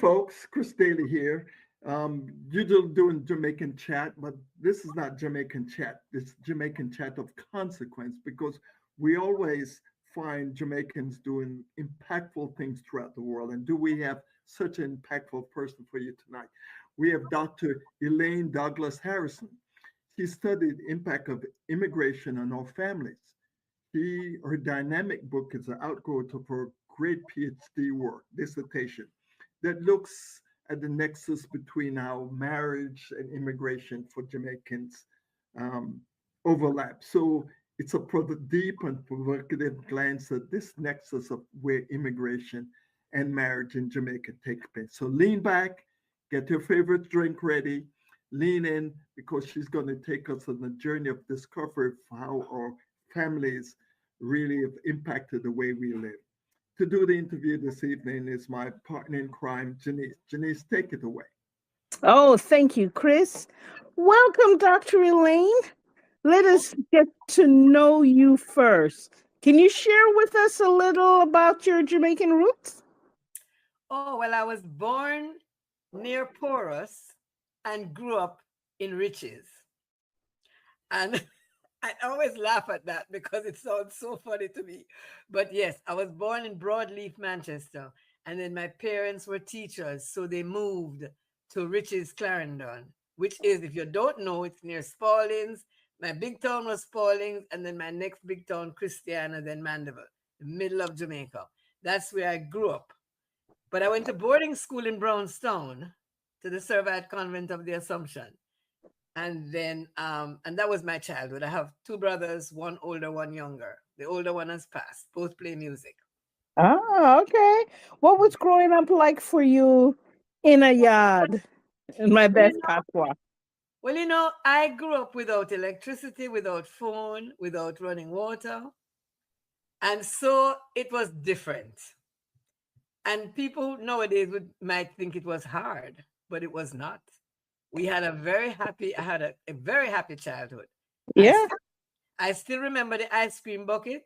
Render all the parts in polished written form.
folks. Chris Daly here. You're doing Jamaican chat, but this is not Jamaican chat. This Jamaican chat of consequence because we always find Jamaicans doing impactful things throughout the world. And do we have such an impactful person for you tonight? We have Dr. Elaine Douglas Harrison. She studied impact of immigration on our families. Her dynamic book is an outgrowth of her great PhD work, dissertation, that looks at the nexus between how marriage and immigration for Jamaicans um, overlap. So it's a deep and provocative glance at this nexus of where immigration and marriage in Jamaica take place. So lean back, get your favorite drink ready, lean in because she's going to take us on the journey of discovery of how our families really have impacted the way we live. To do the interview this evening is my partner in crime, Janice. Janice, take it away. Oh, thank you, Chris. Welcome, Dr. Elaine. Let us get to know you first. Can you share with us a little about your Jamaican roots? Oh, well, I was born near Porus and grew up in Riches. And I always laugh at that because it sounds so funny to me. But yes, I was born in Broadleaf, Manchester. And then my parents were teachers. So they moved to Riches, Clarendon, which is, if you don't know, it's near Spaldings. My big town was Spaldings. And then my next big town, Christiana, then Mandeville, the middle of Jamaica. That's where I grew up. But I went to boarding school in Brownstown to the Servite Convent of the Assumption. And then, and that was my childhood. I have two brothers, one older, one younger. The older one has passed. Both play music. Ah, okay. What was growing up like for you in a yard? In my Well, best patois. I grew up without electricity, without phone, without running water. And so it was different. And people nowadays might think it was hard, but it was not. I had a very happy childhood. I, Yeah. st- I still remember the ice cream bucket.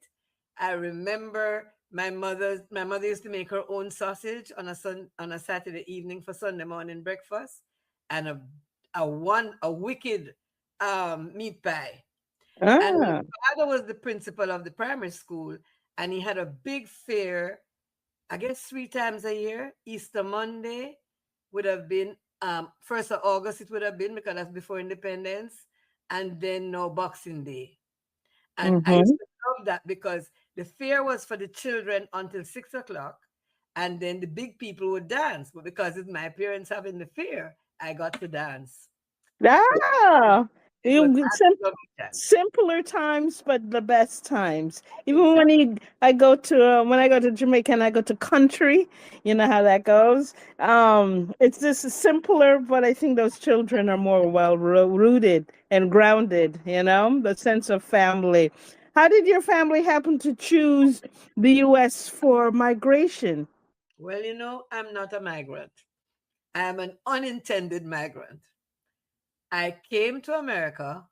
I remember my mother used to make her own sausage on a Saturday evening for Sunday morning breakfast, and a wicked meat pie. And my Ah. father was the principal of the primary school, and he had a big fair, I guess 3 times a year. Easter Monday would have been 1st of August, it would have been because that's before independence, and then no Boxing Day. And I used Mm-hmm. to love that because the fair was for the children until 6 o'clock, and then the big people would dance. But because it's my parents having the fair, I got to dance. So Ah. it was lovely time. Simpler times, but the best times. Even when I go to Jamaica and I go to country, you know how that goes. It's just simpler, but I think those children are more well rooted and grounded. You know, the sense of family. How did your family happen to choose the U.S. for migration? Well, I'm not a migrant. I am an unintended migrant. I came to America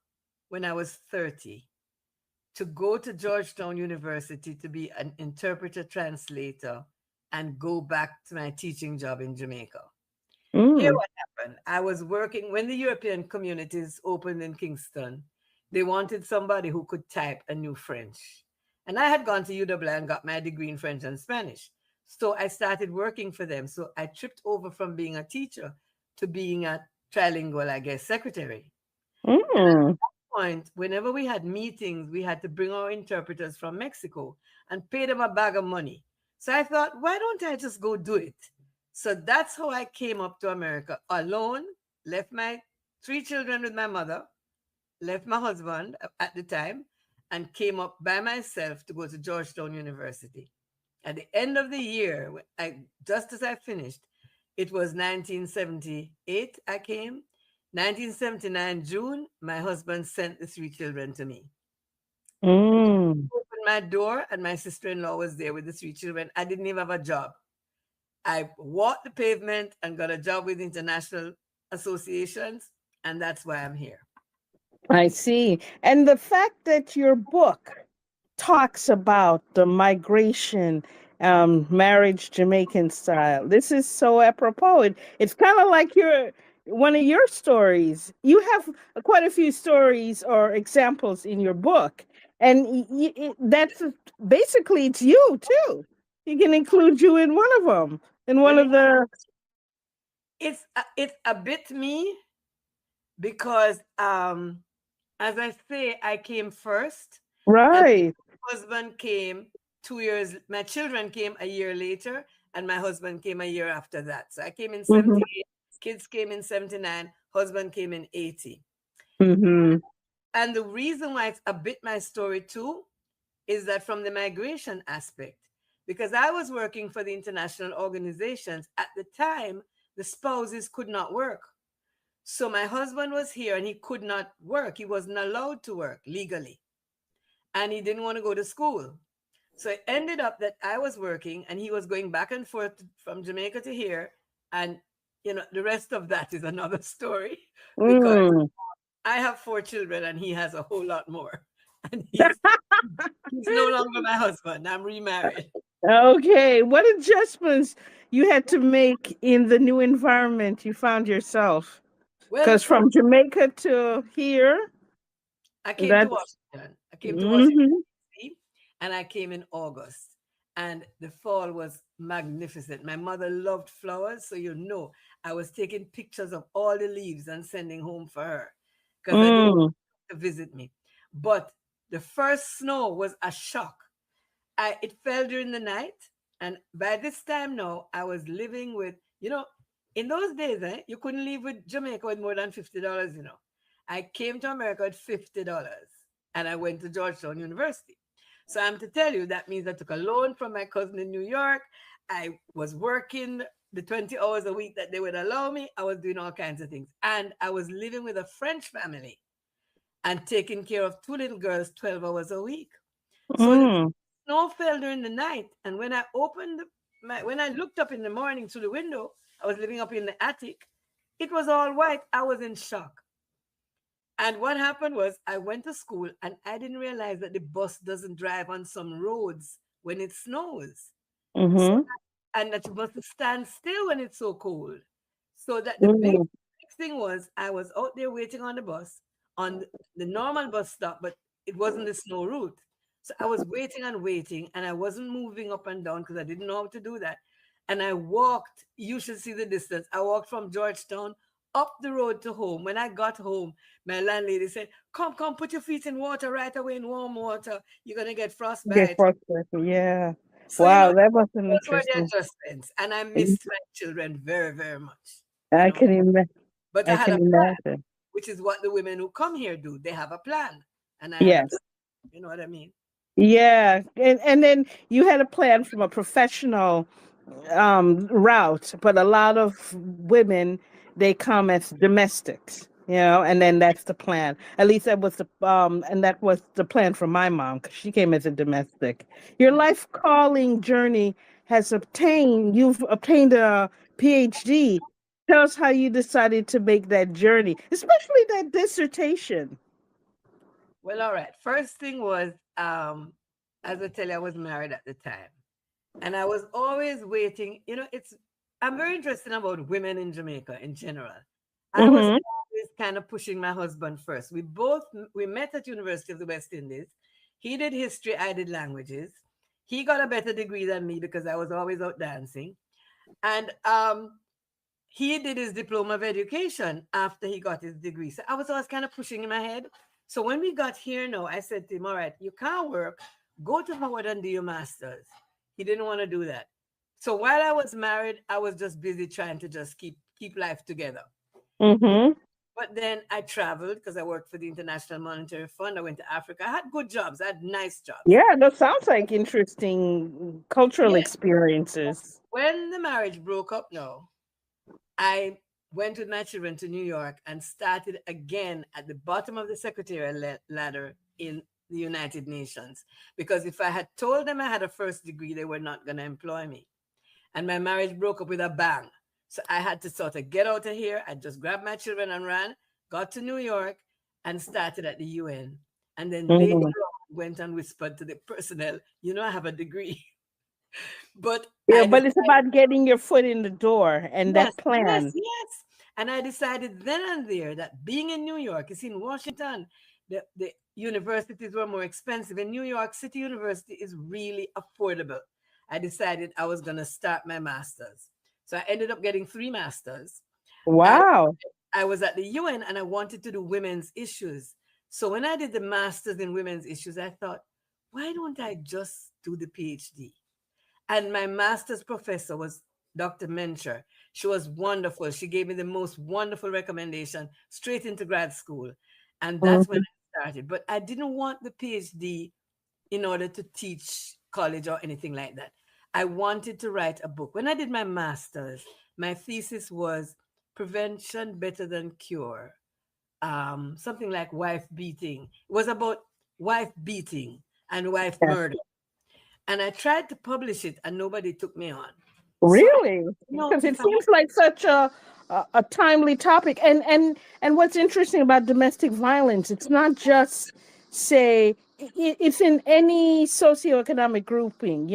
when I was 30 to go to Georgetown University to be an interpreter translator and go back to my teaching job in Jamaica. Here, Mm. what happened? I was working when the European communities opened in Kingston. They wanted somebody who could type and knew French. And I had gone to UW and got my degree in French and Spanish. So I started working for them. So I tripped over from being a teacher to being a trilingual, I guess, secretary. And at Mm. that point, whenever we had meetings, we had to bring our interpreters from Mexico and pay them a bag of money. So I thought, why don't I just go do it? So that's how I came up to America alone, left my 3 children with my mother, left my husband at the time, and came up by myself to go to Georgetown University. At the end of the year, just as I finished, it was 1978 I came. 1979 June, my husband sent the 3 children to me. Mm. Opened my door, and my sister-in-law was there with the 3 children. I didn't even have a job. I walked the pavement and got a job with international associations, and that's why I'm here. I see. And the fact that your book talks about the migration marriage Jamaican style. This is so apropos. It's kind of like one of your stories. You have quite a few stories or examples in your book, and that's basically it's you too. You can include you in one of them, in one Well, of the it's a bit me because as I say, I came first, and right. my husband came 2 years. My children came a year later, and my husband came a year after that. So I came in Mm-hmm, 78, kids came in 79, husband came in 80. mm-hmm, And the reason why it's a bit my story too is that from the migration aspect, because I was working for the international organizations at the time, the spouses could not work. So my husband was here and he could not work. He wasn't allowed to work legally and he didn't want to go to school. So it ended up that I was working and he was going back and forth from Jamaica to here. And, the rest of that is another story because mm. I have 4 children and he has a whole lot more. And he's no longer my husband. I'm remarried. Okay, what adjustments you had to make in the new environment you found yourself? Well, the Because first from Jamaica to here, I came to that's Washington. I came to Washington hmm D.C. and I came in August. And the fall was magnificent. My mother loved flowers, so I was taking pictures of all the leaves and sending home for her because I didn't mm, to visit me. But the first snow was a shock. It fell during the night, and by this time now, I was living with in those days, you couldn't leave with Jamaica with more than $50. I came to America with $50, and I went to Georgetown University. So I'm to tell you that means I took a loan from my cousin in New York. I was working the 20 hours a week that they would allow me. I was doing all kinds of things, and I was living with a French family and taking care of two little girls 12 hours a week. So the mm, snow fell during the night, and when I when I looked up in the morning through the window, I was living up in the attic. It was all white. I was in shock. And what happened was I went to school and I didn't realize that the bus doesn't drive on some roads when it snows. So mm-hmm, and that you must stand still when it's so cold. So that the big mm, thing was I was out there waiting on the bus on the normal bus stop, but it wasn't the snow route. So I was waiting and waiting, and I wasn't moving up and down because I didn't know how to do that. And I walked, you should see the distance. I walked from Georgetown up the road to home. When I got home, my landlady said, come, put your feet in water right away in warm water. You're going to get get frostbite. frustrated. Yeah. So, Wow, that was an those were the interesting. adjustments. And I missed my children very, very much, you I know. can But I I had can a plan, imagine. which is what the women who come here do. They have a plan. And I had a plan. Yes. You know what I mean? Yeah, and then you had a plan from a professional route, but a lot of women they come as domestics, and then that's the plan. At least that was the and that was the plan for my mom because she came as a domestic. Your life calling journey you've obtained a PhD. Tell us how you decided to make that journey, especially that dissertation. Well, all right. First thing was, as I tell you, I was married at the time. And I was always waiting. I'm very interested about women in Jamaica in general. I was Mm-hmm. always kind of pushing my husband first. We met at University of the West Indies. He did history, I did languages. He got a better degree than me because I was always out dancing. And he did his diploma of education after he got his degree. So I was always kind of pushing in my head. So when we got here now, I said to him, all right, you can't work. Go to Howard and do your master's. He didn't want to do that. So while I was married, I was just busy trying to just keep life together. Mm-hmm. But then I traveled because I worked for the International Monetary Fund. I went to Africa. I had good jobs. I had nice jobs. Yeah, that sounds like interesting cultural Yeah. experiences. When the marriage broke up, no, I went with my children to New York and started again at the bottom of the secretarial ladder in the United Nations. Because if I had told them I had a first degree, they were not going to employ me. And my marriage broke up with a bang. So I had to sort of get out of here. I just grabbed my children and ran, got to New York, and started at the UN. And then later Mhm. on, went and whispered to the personnel, I have a degree. But Yeah, I but decided, it's about getting your foot in the door and yes, that yes, plan. yes. And I decided then and there that being in New York, is in Washington, the universities were more expensive. In New York City University is really affordable. I decided I was going to start my master's. So I ended up getting three masters. I Wow. I was at the UN and I wanted to do women's issues. So when I did the master's in women's issues, I thought, why don't I just do the PhD? And my master's professor was Dr. Mencher. She was wonderful. She gave me the most wonderful recommendation straight into grad school. And that's when Mhm. I started. But I didn't want the PhD in order to teach college or anything like that. I wanted to write a book. When I did my master's, my thesis was prevention better than cure. Something like wife beating. It was about wife beating and wife Yeah. murder. And I tried to publish it and nobody took me on. So I Really? know Because it if I seems like such a timely topic. And what's interesting about domestic violence, it's not just say it's in any socioeconomic grouping,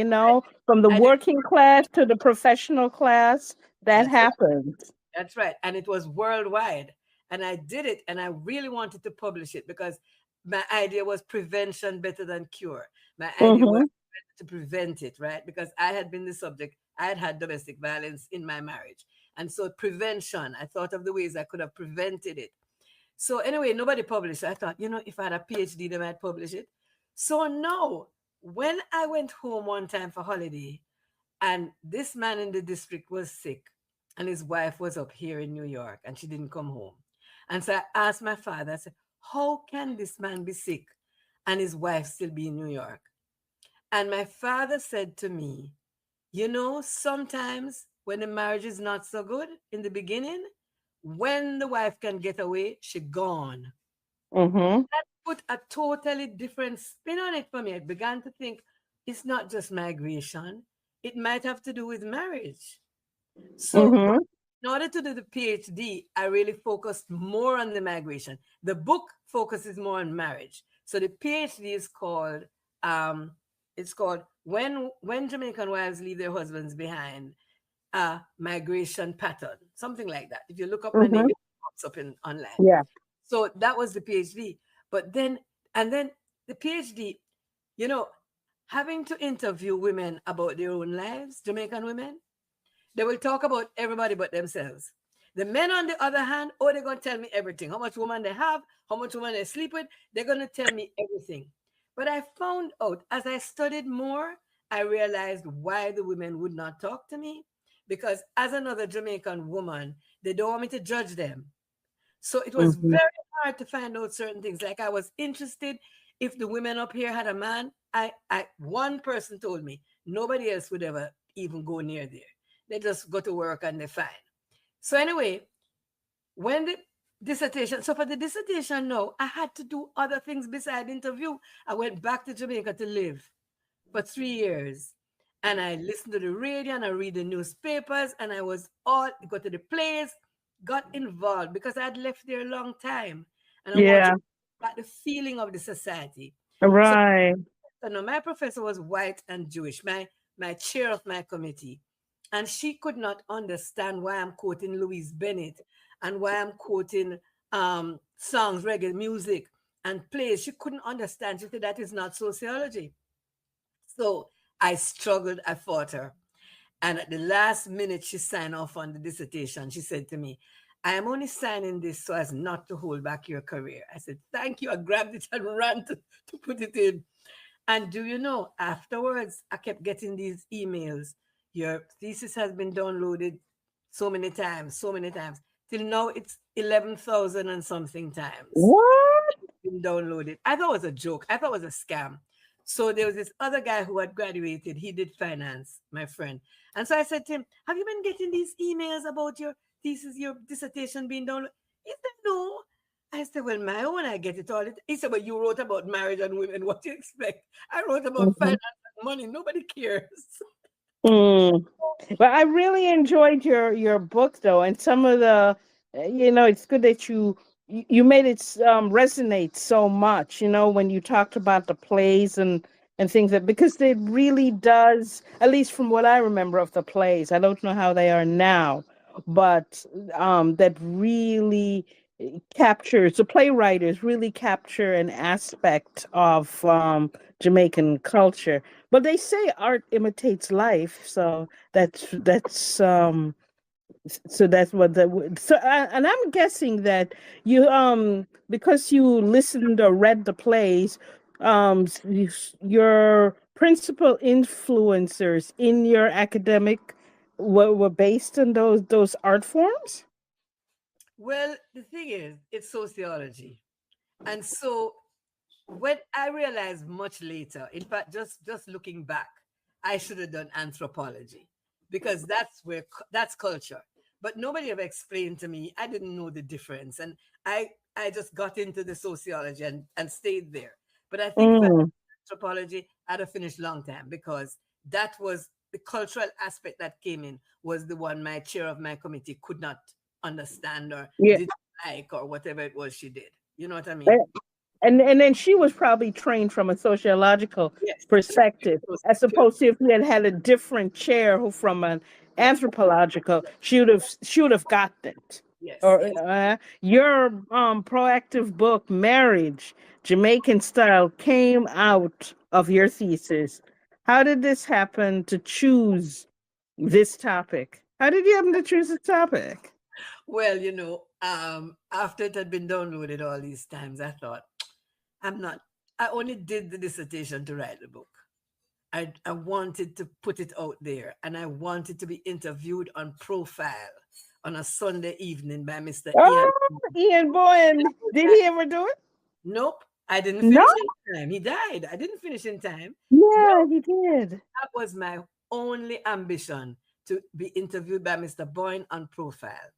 from the I did working class to the professional class, that that's right. happens. That's right. And it was worldwide. And I did it and I really wanted to publish it because my idea was prevention better than cure. My idea was Mm-hmm. to prevent it, right? Because I had been the subject, I had had domestic violence in my marriage. And so prevention, I thought of the ways I could have prevented it. So anyway, nobody published. I thought, if I had a PhD, they might publish it. So no, when I went home one time for holiday, and this man in the district was sick, and his wife was up here in New York, and she didn't come home. And so I asked my father, I said, how can this man be sick and his wife still be in New York? And my father said to me, sometimes when the marriage is not so good in the beginning, when the wife can get away, she gone. Mm-hmm. That put a totally different spin on it for me. I began to think it's not just migration, it might have to do with marriage. So, Mm-hmm. in order to do the PhD, I really focused more on the migration. The book focuses more on marriage. So the PhD is called um, when Jamaican wives leave their husbands behind, a migration pattern, something like that. If you look up my name, Mm-hmm. it pops up in online. Yeah. So that was the PhD. But then, and then the PhD, you know, having to interview women about their own lives, Jamaican women, they will talk about everybody but themselves. The men, on the other hand, oh, they're going to tell me everything. How much woman they have, how much woman they sleep with. They're going to tell me everything. But I found out as I studied more, I realized why the women would not talk to me. Because as another Jamaican woman, they don't want me to judge them. So it was Mm-hmm. very hard to find out certain things. Like I was interested if the women up here had a man. One person told me nobody else would ever even go near there. They just go to work and they're fine. So anyway, when the dissertation, so for the dissertation now, I had to do other things beside interview. I went back to Jamaica to live for 3 years. And I listened to the radio and I read the newspapers and I was all go to the plays, got involved because I had left there a long time and I wanted Yeah. to get the feeling of the society. So, Right. my professor was white and Jewish, my chair of my committee. And she could not understand why I'm quoting Louise Bennett and why I'm quoting songs, reggae music, and plays. She couldn't understand. She said that is not sociology. So I struggled, I fought her. And at the last minute, she signed off on the dissertation. She said to me, I am only signing this so as not to hold back your career. I said, thank you. I grabbed it and ran to put it in. And do you know, afterwards, I kept getting these emails. Your thesis has been downloaded so many times, so many times. Till now, it's 11,000 and something times What? been downloaded. I thought it was a joke. I thought it was a scam. So there was this other guy who had graduated. He did finance, my friend. And so I said to him, have you been getting these emails about your thesis, your dissertation being downloaded? He said, no. I said, well, my own, I get it all. He said, well, you wrote about marriage and women. What do you expect? I wrote about Mm-hmm. finance and money. Nobody cares. Mm. But I really enjoyed your book though, and some of the, it's good that you made it resonate so much. When you talked about the plays and and things that, because it really does, at least from what I remember of the plays, I don't know how they are now, but that really captures, the playwriters really capture an aspect of Jamaican culture. But they say art imitates life, so that's what and I'm guessing that you because you listened or read the plays, your principal influencers in your academic were based on those art forms. Well, the thing is, it's sociology. And so when I realized much later, in fact, just looking back, I should have done anthropology because that's culture. But nobody ever explained to me. I didn't know the difference, and I just got into the sociology and stayed there. But I think if I Mm, anthropology, I'd have finished long time because that was the cultural aspect that came in was the one my chair of my committee could not understand or yeah. didn't like or whatever it was she did. You know what I Eh, mean? and then she was probably trained from a sociological Yes. perspective, as Pure. opposed to if we had had a different chair who from an anthropological, she would have gotten it. Yes. Or Yes. your proactive book, Marriage, Jamaican Style, came out of your thesis. How did this happen to choose this topic? How did you happen to choose this topic? Well, after it had been downloaded all these times, I thought, I'm not, I only did the dissertation to write the book. I wanted to put it out there and I wanted to be interviewed on profile on a Sunday evening by Mr. Ian. Oh, Ian Boyan, did he ever do it? Nope, I didn't No. finish in time. He died. I didn't finish in time. No, Yeah, he did. that was my only ambition to be interviewed by Mr. Boyne on profile.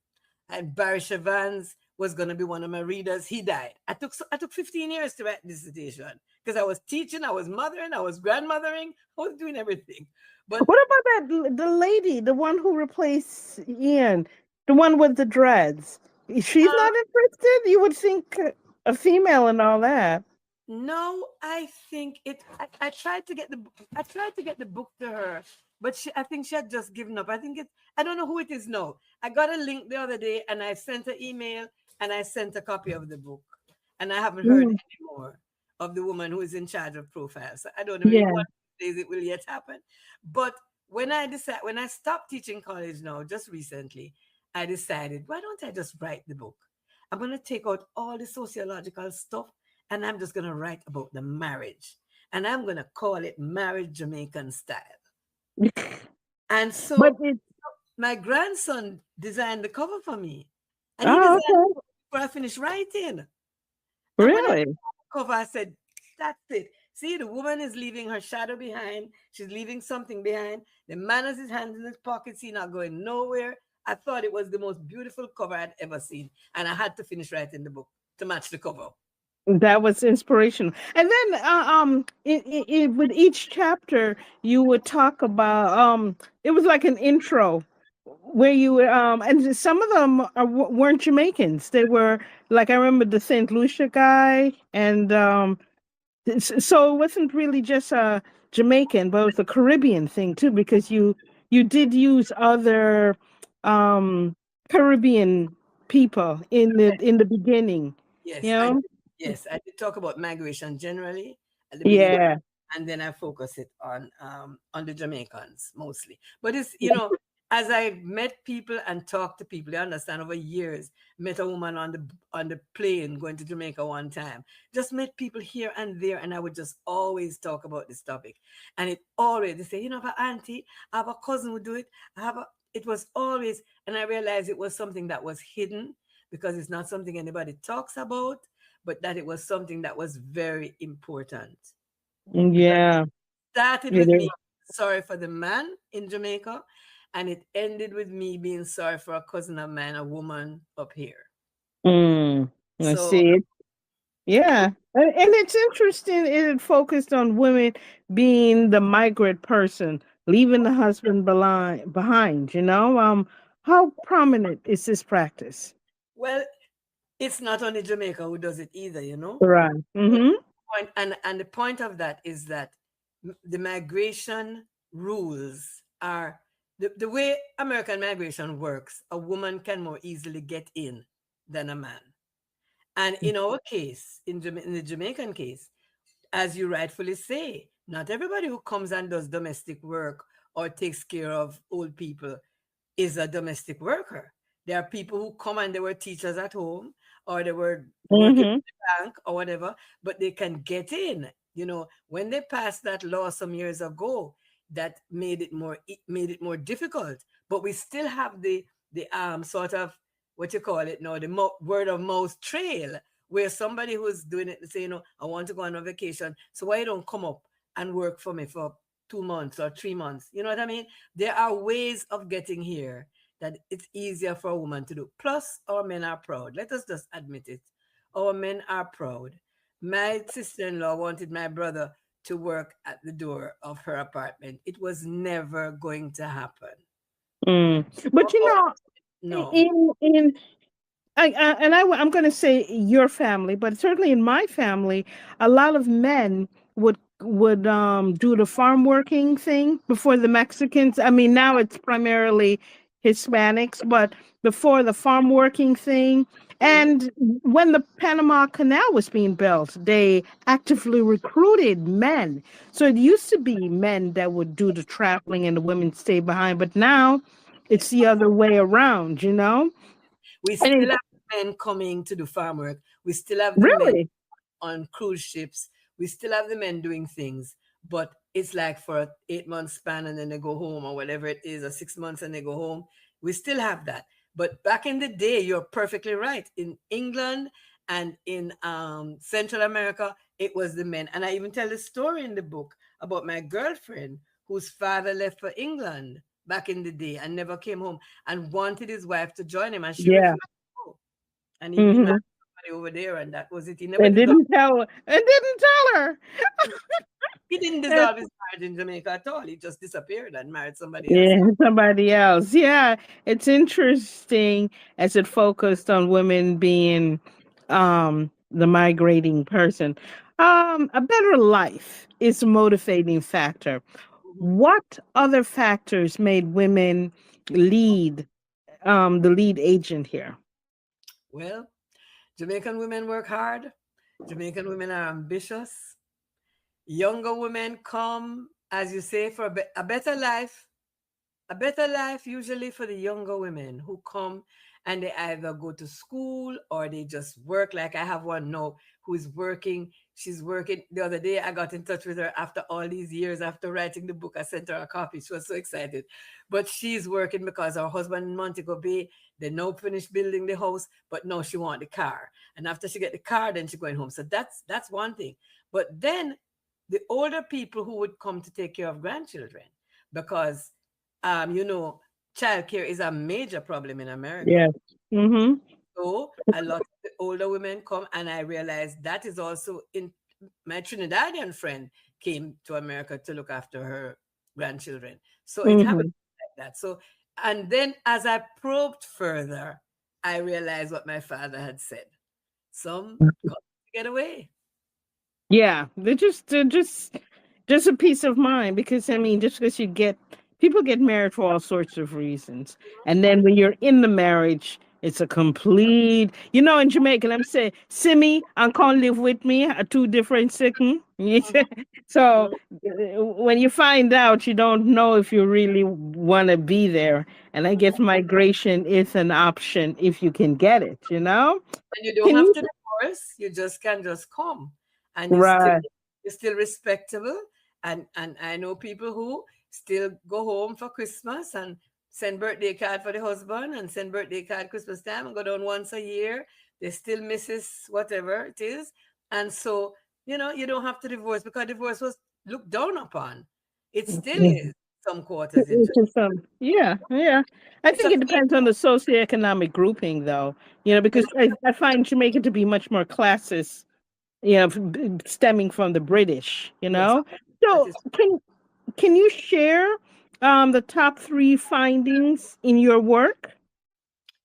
And Barry Shavans was going to be one of my readers. He died. I took 15 years to write this dissertation because I was teaching, I was mothering, I was grandmothering, I was doing everything. But What about the lady, the one who replaced Ian, the one with the dreads? She's uh, not interested. You would think a female and all that. no, I think it. I tried to get the I tried to get the book to her, but I think she had just given up. I think it. I don't know who it is now. I got a link the other day, and I sent an email, and I sent a copy of the book, and I haven't heard Mm, any more of the woman who is in charge of profiles. So I don't know. Maybe yeah. one of these days it will yet happen. But when I stopped teaching college now, just recently, I decided why don't I just write the book? I'm gonna take out all the sociological stuff and I'm just going to write about the marriage. And I'm going to call it Marriage Jamaican Style. And But so it. my grandson designed the cover for me. And he Oh, designed okay. it before I finished writing. And when I saw Really? the cover, I said, that's it. See, the woman is leaving her shadow behind. She's leaving something behind. The man has his hands in his pockets. He's not going nowhere. I thought it was the most beautiful cover I'd ever seen. And I had to finish writing the book to match the cover. That was inspirational. And then, with each chapter, you would talk about. It was like an intro where you would, and some of them weren't Jamaicans. They were like, I remember the Saint Lucia guy, and so it wasn't really just a Jamaican, but it was a Caribbean thing too, because you did use other um Caribbean people in the beginning, you Yes, know. I did talk about migration generally at the beginning, Yeah. and then I focus it on the Jamaicans mostly. But it's as I met people and talked to people, you understand over years. Met a woman on the plane going to Jamaica one time. Just met people here and there, and I would just always talk about this topic. And it always they say, I have an auntie, I have a cousin who do it. I have a. It was always, and I realized it was something that was hidden because it's not something anybody talks about, but that it was something that was very important. Because it Yeah. started It with me is. sorry for the man in Jamaica, and it ended with me being sorry for a cousin of mine, a woman up here. I So, see it. Yeah. And it's interesting. It focused on women being the migrant person, leaving the husband behind, you know? How prominent is this practice? well, it's not only Jamaica who does it either. Right. But Mm-hmm. point and the point of that is that the migration rules are the way American migration works, a woman can more easily get in than a man. And in our case, in the Jamaican case, as you rightfully say, not everybody who comes and does domestic work or takes care of old people is a domestic worker. There are people who come and they were teachers at home or they were working Mm-hmm. at the bank or whatever, but they can get in. When they passed that law some years ago, that made it more difficult. But we still have the sort of what you call it now, the word of mouth trail, where somebody who's doing it say, I want to go on a vacation, so why you don't come up and work for me for 2 months or 3 months? You know what I mean? There are ways of getting here that it's easier for a woman to do. Plus, our men are proud. Let us just admit it. Our men are proud. My sister in law wanted my brother to work at the door of her apartment. It was never going to happen. Mm. But Oh, no. in I'm going to say your family, but certainly in my family, a lot of men would do the farm working thing before the Mexicans. I mean, now it's primarily Hispanics, but before the farm working thing, Mhm. and when the Panama Canal was being built, they actively recruited men. So it used to be men that would do the traveling and the women stay behind, but now it's the other way around, you know? We And still it, have men coming to do farm work. We still have the men really? on cruise ships. We still have the men doing things, but it's like for a 8 month span and then they go home or whatever it is, or 6 months and they go home. We still have that. But back in the day, you're perfectly right. In England and in Central America, it was the men. And I even tell the story in the book about my girlfriend whose father left for England back in the day and never came home and wanted his wife to join him, and she Yeah. refused to go. And he'd been married Hmm. to somebody over there, and that was it. He never And dissolved. didn't tell her. And didn't tell her. He didn't And, dissolve his marriage in Jamaica at all. He just disappeared and married somebody else. yeah, somebody else. Yeah, it's interesting as it focused on women being the migrating person. A better life is a motivating factor. Mhm. What other factors made women lead the lead agent here? Well, Jamaican women work hard. Jamaican women are ambitious. Younger women come, as you say, for a better life. A better life usually for the younger women who come and they either go to school or they just work. Like I have one now who is working. She's working. The other day I got in touch with her after all these years, after writing the book. I sent her a copy. She was so excited. But she's working because her husband in Montego Bay, they now finished building the house, but now she want the car. And after she get the car, then she going home. So that's one thing. But then the older people who would come to take care of grandchildren, because you know, childcare is a major problem in America. Yes. Mm-hmm. So a lot of the older women come, and I realized that is also in my Trinidadian friend came to America to look after her grandchildren. So it happened Mm-hmm. like that. So, and then as I probed further, I realized what my father had said. Some come to get away. Yeah, they're just a peace of mind because I mean, just because you get people get married for all sorts of reasons, and then when you're in the marriage, it's a complete. In Jamaica, let me say, "Simi and come live with me," are two different sicken. So Mhm. when you find out, you don't know if you really want to be there, and I guess migration is an option if you can get it. And you don't Can have you? to divorce. You just can just come, and Right. you're still respectable. And I know people who still go home for Christmas and send birthday card for the husband and send birthday card Christmas time and go down once a year. They still misses whatever it is, and so you don't have to divorce because divorce was looked down upon. It still is some quarters in Jamaica. Yeah, yeah. I It's think a it depends on the socioeconomic grouping, though. Because I find Jamaica to be much more classist. Stemming from the British. yes, that So is. can you share the top three findings in your work?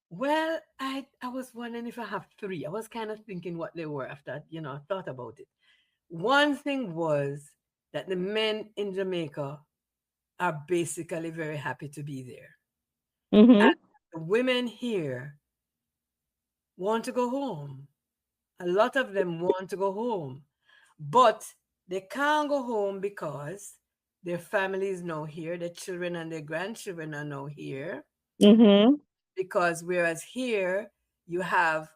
Well, I was wondering if I have three. I was kind of thinking what they were after, I thought about it. One thing was that the men in Jamaica are basically very happy to be there. And Mm-hmm. the women here want to go home. A lot of them want to go home, but they can't go home because their family is now here, their children and their grandchildren are now here. Mm-hmm. Because whereas here you have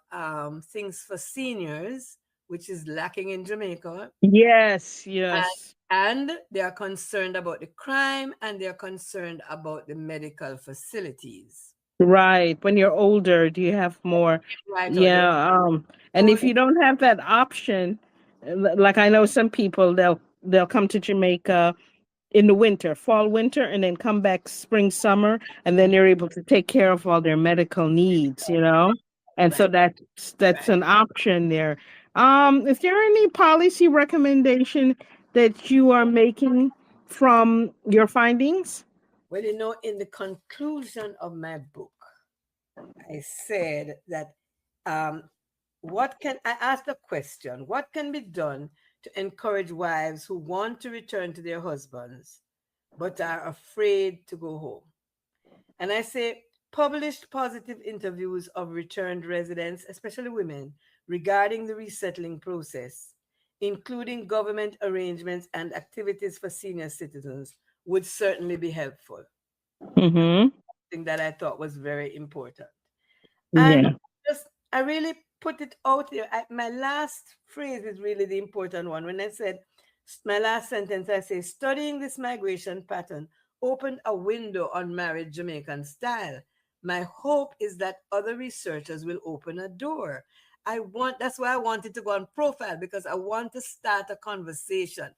things for seniors, which is lacking in Jamaica, Yes, and, yes. they are concerned about the crime and they are concerned about the medical facilities. Right. When you're older, do you have more? Right, or the Yeah. And so if you don't have that option, like I know some people, they'll come to Jamaica in the winter, fall, winter, and then come back spring, summer, and then they're able to take care of all their medical needs, you know? And so right, that's right. an option there. Is there any policy recommendation that you are making from your findings? Well, in the conclusion of my book, I said that um, I asked the question, what can be done to encourage wives who want to return to their husbands but are afraid to go home? And I say, published positive interviews of returned residents, especially women, regarding the resettling process, including government arrangements and activities for senior citizens, would certainly be helpful. Mm-hmm. Thing that I thought was very important. And Yeah. just, I really put it out there. My last phrase is really the important one. When I said my last sentence, I say, studying this migration pattern opened a window on married Jamaican style. My hope is that other researchers will open a door. That's why I wanted to go on profile because I want to start a conversation.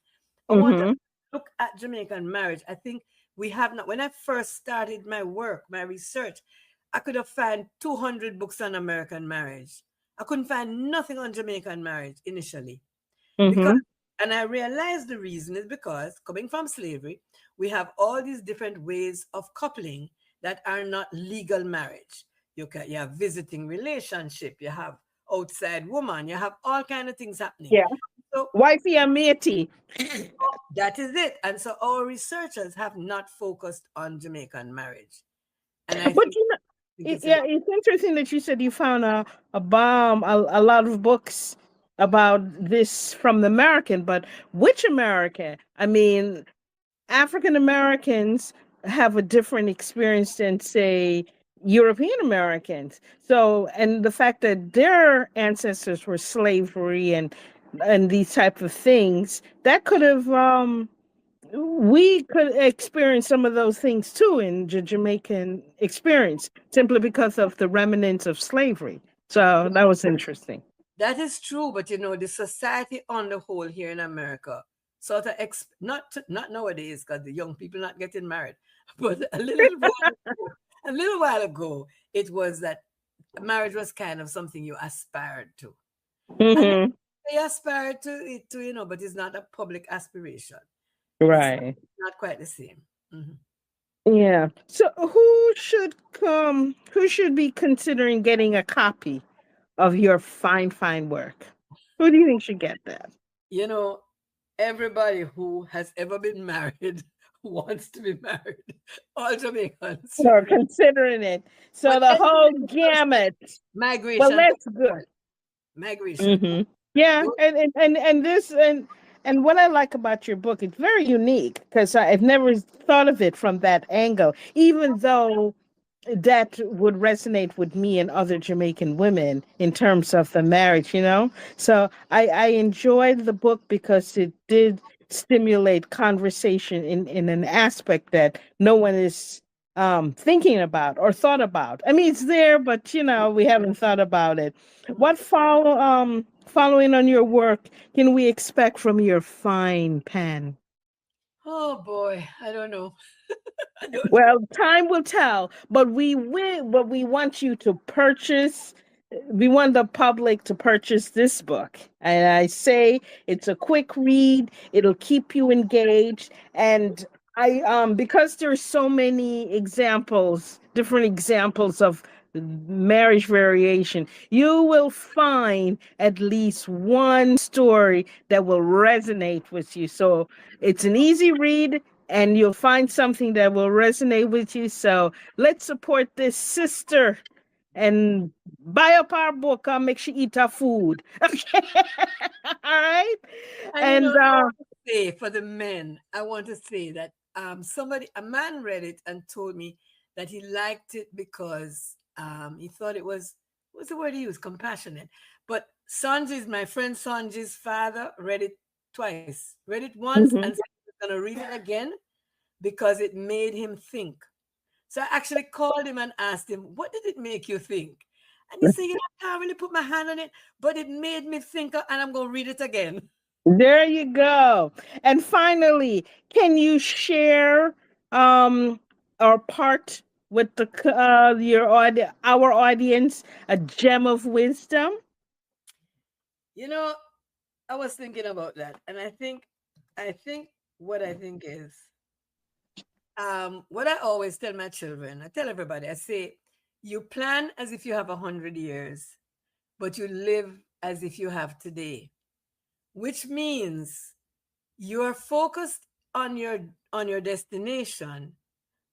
I want to Mm-hmm. look at Jamaican marriage. I think we have not, when I first started my work, my research, I could have found 200 books on American marriage. I couldn't find nothing on Jamaican marriage initially. Because, Mm-hmm. and I realized the reason is because coming from slavery, we have all these different ways of coupling that are not legal marriage. You have visiting relationship, you have outside woman, you have all kind of things happening. Yeah. So Wifey and matey. that is it. And so our researchers have not focused on Jamaican marriage. And I But think it's yeah, it's interesting that you said you found a lot of books about this from the American, but which American? I mean, African Americans have a different experience than, say, European Americans. So, and the fact that their ancestors were slavery and these type of things, that could have we could experience some of those things too in the Jamaican experience, simply because of the remnants of slavery. So that was interesting. that is true, but the society on the whole here in America sort of not nowadays because the young people not getting married, but a little while ago, it was that marriage was kind of something you aspired to, and Hmm. they aspired to it too, but it's not a public aspiration. It's Right. not quite the same. Mhm. Yeah. So who should be considering getting a copy of your fine work? Who do you think should get that? You know, everybody who has ever been married wants to be married. All Jamaicans should Or read. considering it. But So the whole anyway, gamut. Well, migration, that's good. migration. Hmm. Yeah, Don't- and this and what I like about your book, it's very unique because I've never thought of it from that angle. Even though that would resonate with me and other Jamaican women in terms of the marriage, you know? So I enjoyed the book because it did stimulate conversation in an aspect that no one is thinking about or thought about. I mean, it's there, but we haven't thought about it. What following on your work can we expect from your fine pen? Oh boy, I don't know. I don't know. Well, time will tell, but we want you to purchase. We want the public to purchase this book. And I say it's a quick read, it'll keep you engaged. And I because there's so many examples, different examples of marriage variation, you will find at least one story that will resonate with you. So it's an easy read and you'll find something that will resonate with you. So let's support this sister and buy up our book. I'll make sure eat our food. Okay. All right. And you know, And I want to say for the men, I want to say that a man read it and told me that he liked it because he thought it was, what's the word he used? Compassionate. But Sanji's, my friend Sanji's father read it twice, read it once and Mhm. said he was going to read it again because it made him think. So I actually called him and asked him, what did it make you think? And he said, you know, I can't really put my hand on it, but it made me think, and I'm going to read it again. There you go. And finally, can you share or part with our audience a gem of wisdom? You know, I was thinking about that, and I think what I think is, what I always tell my children, I tell everybody, I say, you plan as if you have 100 years, but you live as if you have today, which means you are focused on your destination,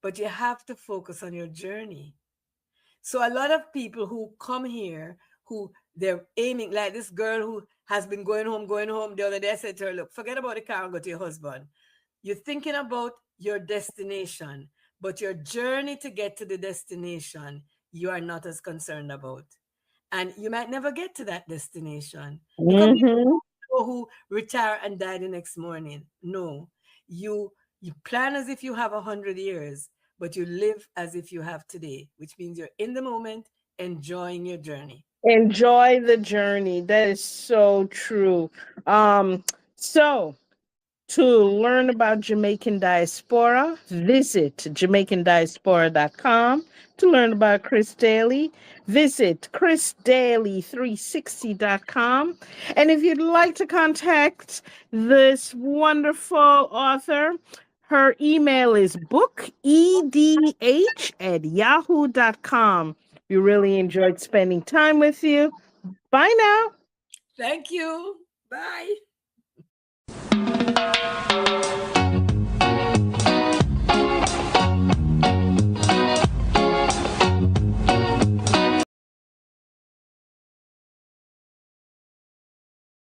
but you have to focus on your journey. So a lot of people who come here, who they're aiming, like this girl who has been going home. The other day I said to her, look, forget about the car and go to your husband. You're thinking about your destination, but your journey to get to the destination, you are not as concerned about. And you might never get to that destination because we Hmm. know who retire and die the next morning. No, you you plan as if you have 100 years, but you live as if you have today, which means you're in the moment, enjoying your journey. Enjoy the journey. That is so true. So to learn about Jamaican diaspora, visit JamaicanDiaspora.com. To learn about Chris Daly, visit ChrisDaly360.com. And if you'd like to contact this wonderful author, her email is bookEDH@yahoo.com. We really enjoyed spending time with you. Bye now. Thank you. Bye.